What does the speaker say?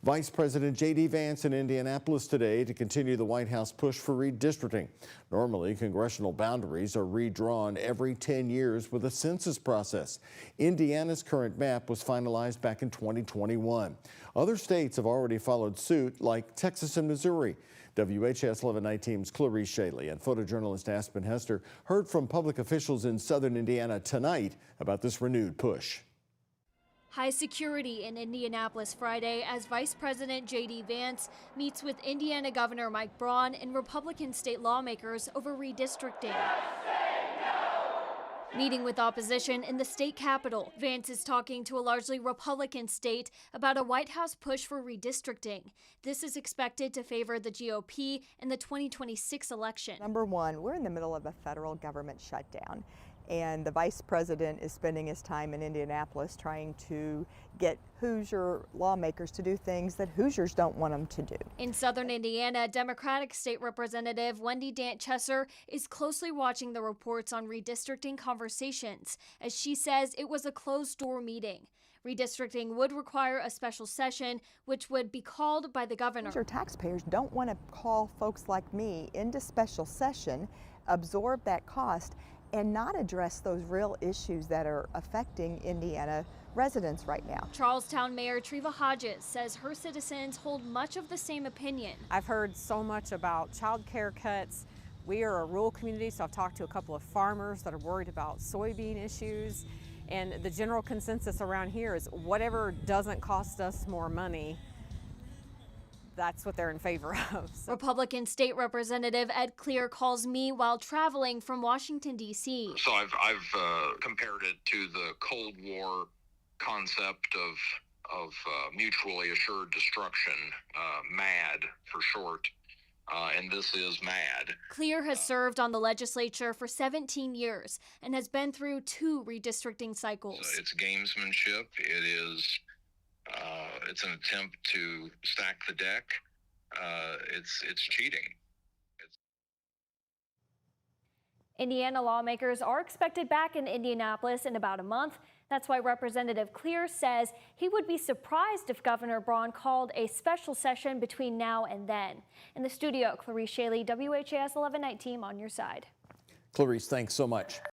Vice President J.D. Vance in Indianapolis today to continue the White House push for redistricting. Normally, congressional boundaries are redrawn every 10 years with a census process. Indiana's current map was finalized back in 2021. Other states have already followed suit, like Texas and Missouri. WHS 1119's Clarice Shaley and photojournalist Aspen Hester heard from public officials in southern Indiana tonight about this renewed push. High security in Indianapolis Friday as Vice President J.D. Vance meets with Indiana Governor Mike Braun and Republican state lawmakers over redistricting. Meeting with opposition in the state capitol, Vance is talking to a largely Republican state about a White House push for redistricting. This is expected to favor the GOP in the 2026 election. Number one, we're in the middle of a federal government shutdown, and the vice president is spending his time in Indianapolis trying to get Hoosier lawmakers to do things that Hoosiers don't want them to do. In southern Indiana, Democratic State Representative Wendy Dant-Chesser is closely watching the reports on redistricting conversations, as she says it was a closed-door meeting. Redistricting would require a special session, which would be called by the governor. Hoosier taxpayers don't want to call folks like me into special session, absorb that cost, and not address those real issues that are affecting Indiana residents right now. Charlestown Mayor Treva Hodges says her citizens hold much of the same opinion. I've heard so much about child care cuts. We are a rural community, so I've talked to a couple of farmers that are worried about soybean issues. And the general consensus around here is whatever doesn't cost us more money, that's what they're in favor of. So. Republican State Representative Ed Clear calls me while traveling from Washington, D.C. So I've compared it to the Cold War concept of mutually assured destruction, MAD for short, and this is MAD. Clear has served on the legislature for 17 years and has been through 2 redistricting cycles. It's gamesmanship. It's an attempt to stack the deck. It's cheating. Indiana lawmakers are expected back in Indianapolis in about a month. That's why Representative Clear says he would be surprised if Governor Braun called a special session between now and then. In the studio, Clarice Shaley, WHAS 1119 on your side. Clarice, thanks so much.